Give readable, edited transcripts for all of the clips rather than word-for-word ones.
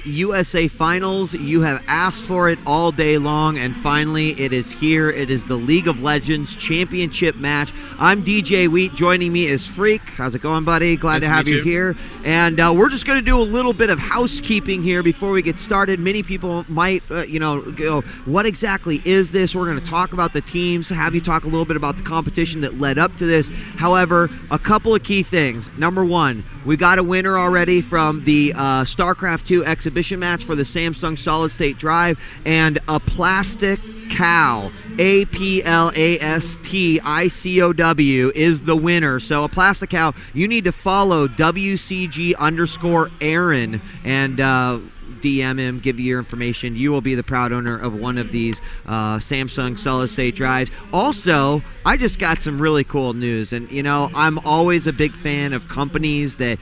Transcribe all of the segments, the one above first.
USA Finals, you have asked for it all day long, and finally it is here. It is the League of Legends Championship match. I'm DJ Wheat. Joining me is Freak. How's it going, buddy? Glad to have you here. And we're just going to do a little bit of housekeeping here before we get started. Many people might, go, what exactly is this? We're going to talk about the teams, have you talk a little bit about the competition that led up to this. However, a couple of key things. Number one, we got a winner already from the StarCraft 2 exhibition match for the Samsung Solid State Drive, and a plastic cow, APLASTICOW, is the winner. So a plastic cow, you need to follow WCG_Aaron and DM him, give you your information. You will be the proud owner of one of these Samsung Solid State Drives. Also, I just got some really cool news, and I'm always a big fan of companies that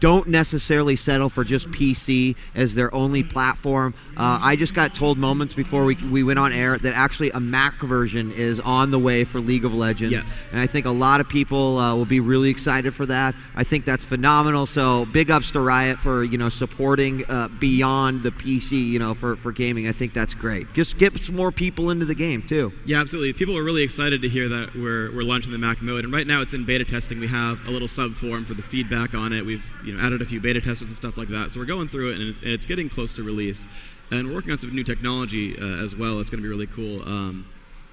don't necessarily settle for just PC as their only platform. I just got told moments before we went on air that actually a Mac version is on the way for League of Legends. Yes. And I think a lot of people will be really excited for that. I think that's phenomenal. So big ups to Riot for supporting beyond the PC, for gaming. I think that's great. Just get some more people into the game too. Yeah, absolutely. People are really excited to hear that we're launching the Mac mode, and right now it's in beta testing. We have a little sub forum for the feedback on it. We've added a few beta testers and stuff like that. So we're going through it, and it's getting close to release. And we're working on some new technology as well. It's going to be really cool.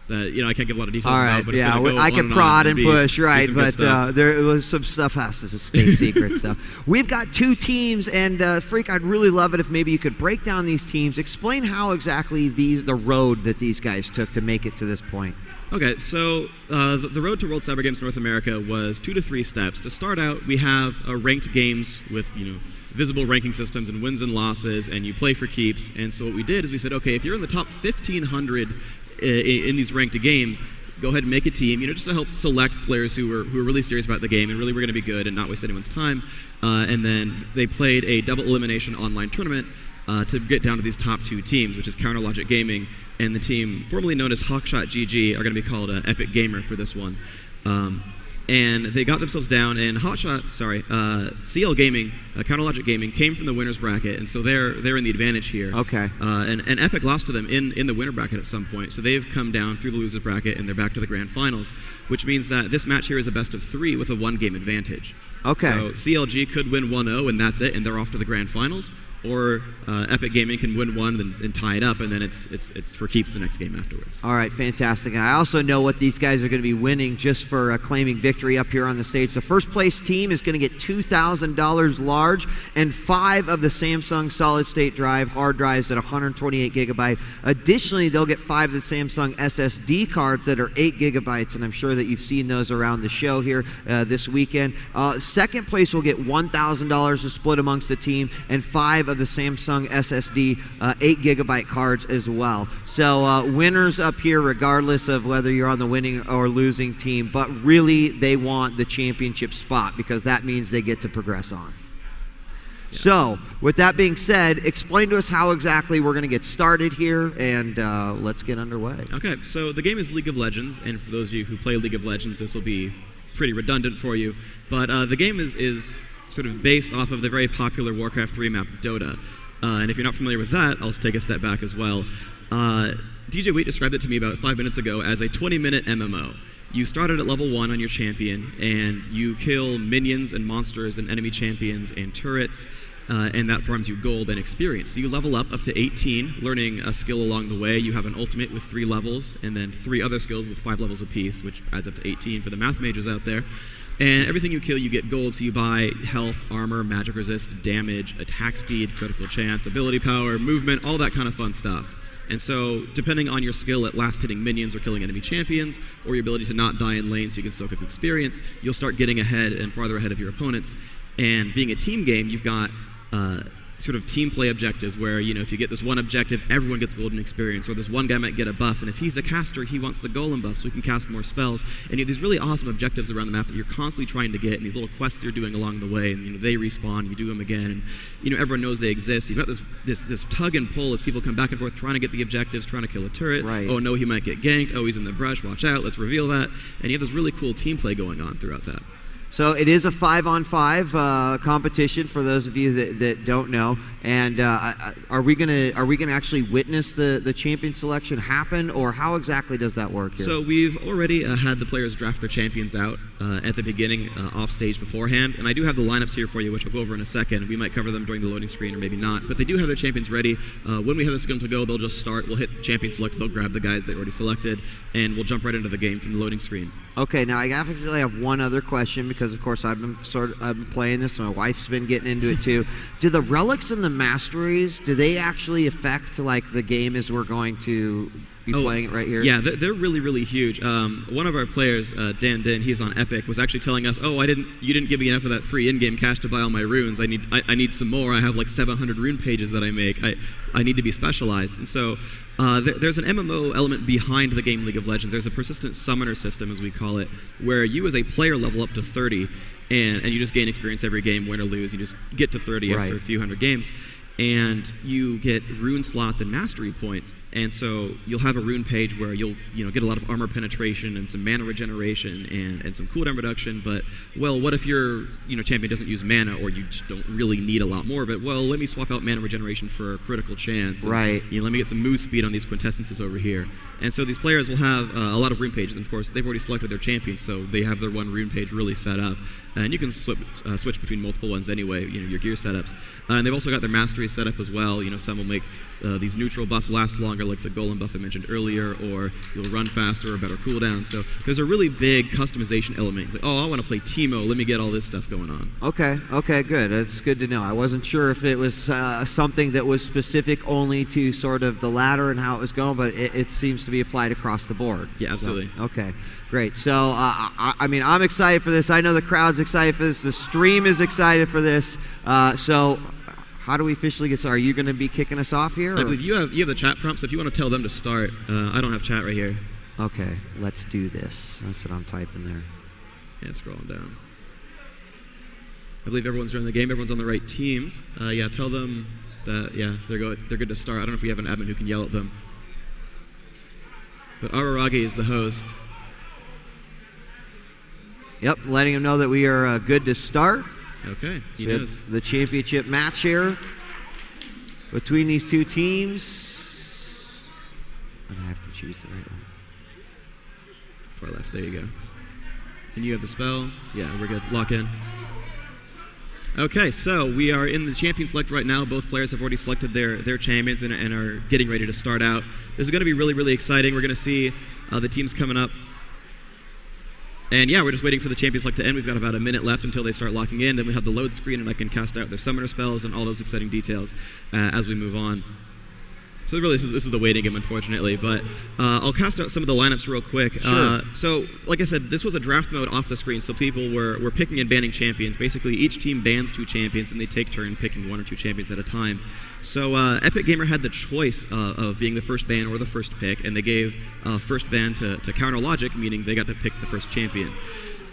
That I can't give a lot of details about, but it's going to go I can prod and push, right? But there was some stuff has to stay secret. So we've got two teams, and Freak, I'd really love it if maybe you could break down these teams, explain how exactly the road that these guys took to make it to this point. Okay, so the road to World Cyber Games North America was 2 to 3 steps. To start out, we have ranked games with visible ranking systems and wins and losses, and you play for keeps. And so what we did is we said, okay, if you're in the top 1,500 in these ranked games, go ahead and make a team, just to help select players who were really serious about the game and really were going to be good and not waste anyone's time. And then they played a double elimination online tournament to get down to these top 2 teams, which is Counter Logic Gaming and the team formerly known as Hawkshot GG are going to be called Epik Gamer for this one. And they got themselves down, and CL Gaming, Counter Logic Gaming, came from the winner's bracket, and so they're in the advantage here. Okay. And Epik lost to them in the winner bracket at some point, so they've come down through the loser's bracket, and they're back to the grand finals, which means that this match here is a best of 3 with a 1-game advantage. Okay. So CLG could win 1-0, and that's it, and they're off to the grand finals. Or Epik Gaming can win one and tie it up, and then it's for keeps the next game afterwards. All right, fantastic. And I also know what these guys are going to be winning just for claiming victory up here on the stage. The first place team is going to get $2,000 large and 5 of the Samsung Solid State Drive hard drives at 128 gigabyte. Additionally, they'll get 5 of the Samsung SSD cards that are 8 gigabytes, and I'm sure that you've seen those around the show here this weekend. Second place will get $1,000 to split amongst the team, and 5 of the Samsung SSD 8 gigabyte cards as well. So winners up here regardless of whether you're on the winning or losing team, but really they want the championship spot because that means they get to progress on. Yeah. So with that being said, explain to us how exactly we're going to get started here, and let's get underway. Okay, so the game is League of Legends, and for those of you who play League of Legends, this will be pretty redundant for you, but the game is sort of based off of the very popular Warcraft 3 map, Dota. And if you're not familiar with that, I'll take a step back as well. DJ Wheat described it to me about 5 minutes ago as a 20-minute MMO. You started at level 1 on your champion, and you kill minions and monsters and enemy champions and turrets, and that farms you gold and experience. So you level up to 18, learning a skill along the way. You have an ultimate with 3 levels, and then 3 other skills with 5 levels apiece, which adds up to 18 for the math majors out there. And everything you kill, you get gold, so you buy health, armor, magic resist, damage, attack speed, critical chance, ability power, movement, all that kind of fun stuff. And so, depending on your skill at last hitting minions or killing enemy champions, or your ability to not die in lane so you can soak up experience, you'll start getting ahead and farther ahead of your opponents. And being a team game, you've got sort of team play objectives where, if you get this one objective, everyone gets golden experience, or this one guy might get a buff, and if he's a caster, he wants the golem buff so he can cast more spells. And you have these really awesome objectives around the map that you're constantly trying to get, and these little quests you're doing along the way, and they respawn, you do them again, and everyone knows they exist. You've got this tug and pull as people come back and forth trying to get the objectives, trying to kill a turret. Right. Oh no, he might get ganked. Oh, he's in the brush, watch out, let's reveal that. And you have this really cool team play going on throughout that. So it is a 5-on-5 competition for those of you that don't know. And are we gonna actually witness the champion selection happen, or how exactly does that work here? So we've already had the players draft their champions out at the beginning, off stage beforehand, and I do have the lineups here for you, which I'll go over in a second. We might cover them during the loading screen, or maybe not. But they do have their champions ready. When we have the signal to go, they'll just start. We'll hit champion select. They'll grab the guys they already selected, and we'll jump right into the game from the loading screen. Okay, now I actually have one other question, because of course I've been playing this, and my wife's been getting into it too. Do the relics and the masteries, do they actually affect like the game as we're going to be playing it right here? Yeah, they're really, really huge. One of our players, Dan Din, he's on Epik, was actually telling us, "Oh, you didn't give me enough of that free in-game cash to buy all my runes. I need some more. I have like 700 rune pages that I make. I need to be specialized." And so there's an MMO element behind the game League of Legends. There's a persistent summoner system, as we call it, where you as a player level up to 30, and you just gain experience every game, win or lose. You just get to 30 after a few hundred games. And you get rune slots and mastery points, and so you'll have a rune page where you'll get a lot of armor penetration and some mana regeneration and some cooldown reduction. But what if your champion doesn't use mana, or you just don't really need a lot more of it? Well, let me swap out mana regeneration for a critical chance. And, let me get some move speed on these quintessences over here. And so these players will have a lot of rune pages, and of course they've already selected their champions, so they have their one rune page really set up. And you can switch between multiple ones anyway, your gear setups. And they've also got their mastery set up as well. Some will make these neutral buffs last longer, like the golem buff I mentioned earlier, or you'll run faster or better cooldown. So there's a really big customization element. It's like, oh, I want to play Teemo, let me get all this stuff going on. Okay, good. That's good to know. I wasn't sure if it was something that was specific only to sort of the ladder and how it was going, but it seems to be applied across the board. Yeah, absolutely. So, okay, great. So, I mean, I'm excited for this. I know the crowd's excited for this. The stream is excited for this. So, how do we officially get started? Are you going to be kicking us off here? I believe you have the chat prompts. If you want to tell them to start, I don't have chat right here. Okay, let's do this. That's what I'm typing there. Yeah, scrolling down. I believe everyone's joining the game. Everyone's on the right teams. Tell them that they're good to start. I don't know if we have an admin who can yell at them. But Araragi is the host. Yep, letting them know that we are good to start. Okay, he knows. The championship match here between these two teams. And I have to choose the right one. Far left, there you go. And you have the spell. Yeah, we're good. Lock in. Okay, so we are in the champion select right now. Both players have already selected their champions and are getting ready to start out. This is going to be really, really exciting. We're going to see the teams coming up. And yeah, we're just waiting for the champion select to end. We've got about a minute left until they start locking in. Then we have the load screen, and I can cast out their summoner spells and all those exciting details as we move on. So really, this is the waiting game, unfortunately. But I'll cast out some of the lineups real quick. Sure. So, like I said, this was a draft mode off the screen, so people were picking and banning champions. Basically, each team bans 2 champions, and they take turn picking 1 or 2 champions at a time. So Epic Gamer had the choice of being the first ban or the first pick, and they gave first ban to Counter Logic, meaning they got to pick the first champion.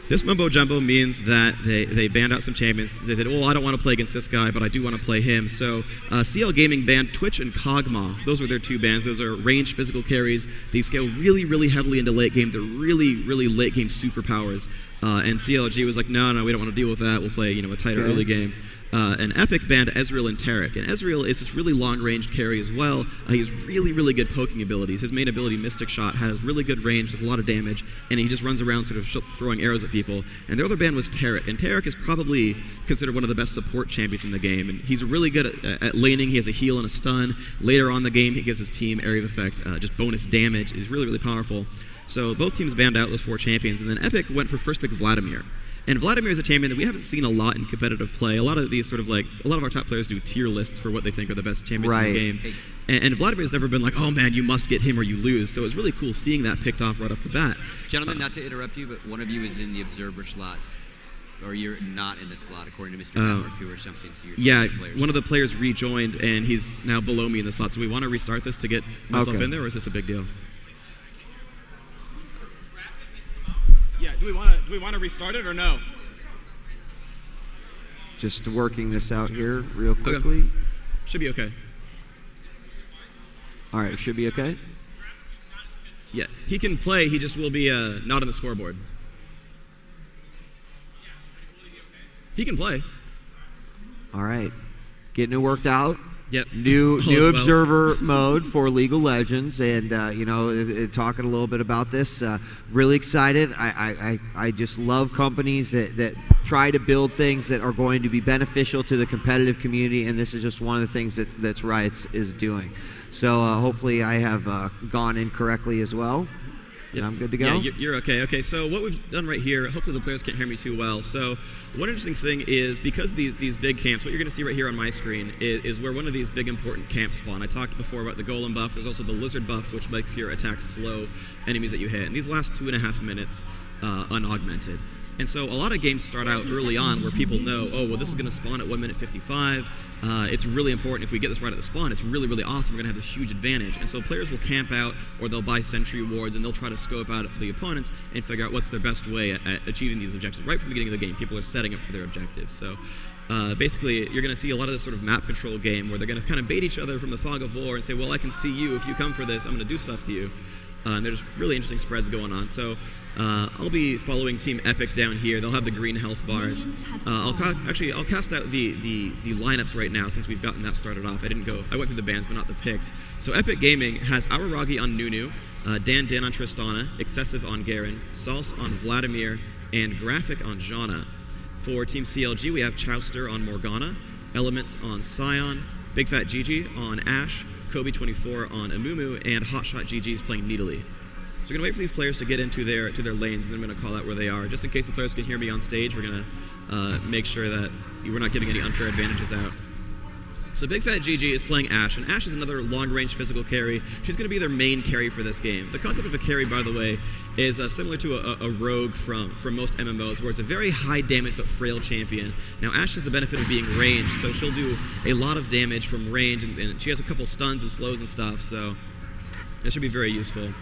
This mumbo jumbo means that they banned out some champions. They said, I don't want to play against this guy, but I do want to play him. So CL Gaming banned Twitch and Kog'Maw. Those are their 2 bans. Those are ranged physical carries. They scale really, really heavily into late game. They're really, really late game superpowers. And CLG was like, no, we don't want to deal with that. We'll play a tighter early game. And Epik banned Ezreal and Taric. And Ezreal is this really long-ranged carry as well. He has really, really good poking abilities. His main ability, Mystic Shot, has really good range with a lot of damage, and he just runs around sort of throwing arrows at people. And their other ban was Taric. And Taric is probably considered one of the best support champions in the game. And he's really good at laning. He has a heal and a stun. Later on in the game, he gives his team area of effect, just bonus damage. He's really, really powerful. So both teams banned out those 4 champions. And then Epik went for first pick Vladimir. And Vladimir is a champion that we haven't seen a lot in competitive play. A lot of these a lot of our top players do tier lists for what they think are the best champions in the game. And Vladimir's never been like, oh man, you must get him or you lose. So it was really cool seeing that picked off right off the bat. Gentlemen, not to interrupt you, but one of you is in the observer slot. Or you're not in the slot, according to Mr. Network or something. So you're one of the players rejoined, and he's now below me in the slot. So we want to restart this to get myself in there, or is this a big deal? Yeah, do we want to restart it or no? Just working this out here real quickly. Okay. Should be okay. All right, should be okay? Yeah, he can play, he just will be not on the scoreboard. He can play. All right. Getting it worked out. Yep. New well. observer mode for League of Legends, and talking a little bit about this. Really excited. I just love companies that try to build things that are going to be beneficial to the competitive community, and this is just one of the things that's Riot's is doing. So hopefully I have gone in correctly as well. Yep. I'm good to go? Yeah, you're okay. Okay, so what we've done right here, hopefully the players can't hear me too well. So one interesting thing is, because these big camps, what you're going to see right here on my screen is where one of these big important camps spawn. I talked before about the golem buff. There's also the lizard buff, which makes your attacks slow enemies that you hit. And these last 2.5 minutes unaugmented. And so a lot of games start out early on where people know, oh, well, this is going to spawn at 1 minute 55. It's really important. If we get this right at the spawn, it's really, really awesome. We're going to have this huge advantage. And so players will camp out, or they'll buy sentry wards, and they'll try to scope out the opponents and figure out what's their best way at achieving these objectives. Right from the beginning of the game, people are setting up for their objectives. So basically, you're going to see a lot of this sort of map control game where they're going to kind of bait each other from the fog of war and say, well, I can see you. If you come for this, I'm going to do stuff to you. And there's really interesting spreads going on. So I'll be following Team Epik down here. They'll have the green health bars. I'll cast out the lineups right now, since we've gotten that started off. I went through the bans, but not the picks. So Epik Gaming has Araragi on Nunu, Dan on Tristana, Excessive on Garen, Sauce on Vladimir, and Graphic on Janna. For Team CLG, we have Chowster on Morgana, Elements on Scion, Big Fat Gigi on Ashe, Kobe24 on Amumu, and Hotshot GG is playing Needly. So we're going to wait for these players to get into their lanes, and then I'm going to call out where they are. Just in case the players can hear me on stage, we're going to make sure that we're not giving any unfair advantages out. So Big Fat GG is playing Ashe, and Ashe is another long-range physical carry. She's going to be their main carry for this game. The concept of a carry, by the way, is similar to a rogue from most MMOs, where it's a very high damage but frail champion. Now Ashe has the benefit of being ranged, so she'll do a lot of damage from range, and she has a couple stuns and slows and stuff, so that should be very useful.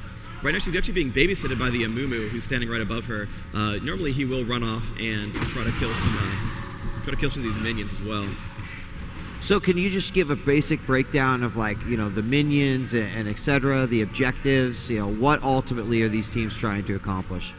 Right now she's actually being babysitted by the Amumu, who's standing right above her. Normally he will run off and try to kill some of these minions as well. So can you just give a basic breakdown of, like, the minions and et cetera, the objectives, what ultimately are these teams trying to accomplish?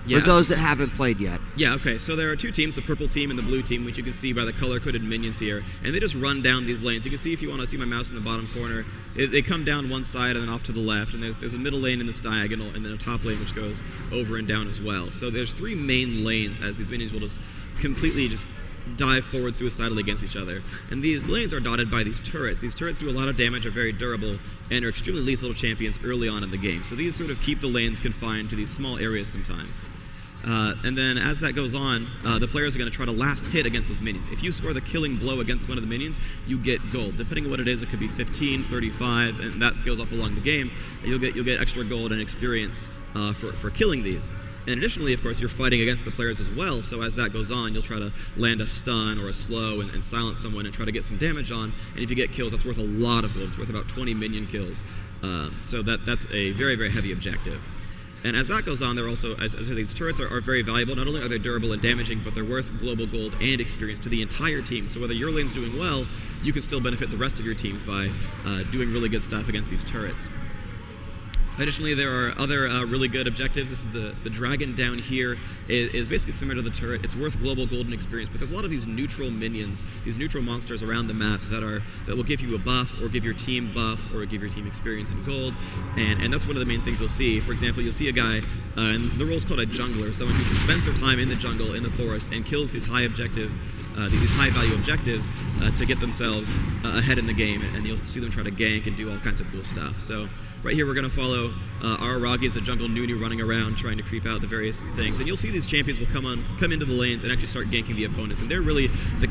Yeah. For those that haven't played yet. Yeah, okay, so there are two teams, the purple team and the blue team, which you can see by the color-coded minions here, and they just run down these lanes. You can see, if you want to see my mouse in the bottom corner, they come down one side and then off to the left, and there's a middle lane in this diagonal, and then a top lane which goes over and down as well. So there's 3 main lanes, as these minions will just completely just dive forward suicidally against each other. And these lanes are dotted by these turrets. These turrets do a lot of damage, are very durable, and are extremely lethal to champions early on in the game. So these sort of keep the lanes confined to these small areas sometimes. And then as that goes on, the players are going to try to last hit against those minions. If you score the killing blow against one of the minions, you get gold. Depending on what it is, it could be 15, 35, and that scales up along the game. And you'll get extra gold and experience for killing these. And additionally, of course, you're fighting against the players as well, so as that goes on, you'll try to land a stun or a slow and silence someone and try to get some damage on. And if you get kills, that's worth a lot of gold. It's worth about 20 minion kills. So that's a very, very heavy objective. And as that goes on, they're also, as these turrets are very valuable. Not only are they durable and damaging, but they're worth global gold and experience to the entire team. So whether your lane's doing well, you can still benefit the rest of your teams by doing really good stuff against these turrets. Additionally, there are other really good objectives. This is the dragon down here is basically similar to the turret. It's worth global golden experience, but there's a lot of these neutral minions, these neutral monsters around the map that will give you a buff, or give your team buff, or give your team experience and gold. And that's one of the main things you'll see. For example, you'll see a guy, and the role's called a jungler, someone who spends their time in the jungle, in the forest, and kills these high value objectives to get themselves ahead in the game, and you'll see them try to gank and do all kinds of cool stuff. So right here we're going to follow Araragi as a jungle Nunu running around trying to creep out the various things, and you'll see these champions will come into the lanes and actually start ganking the opponents, and they're really the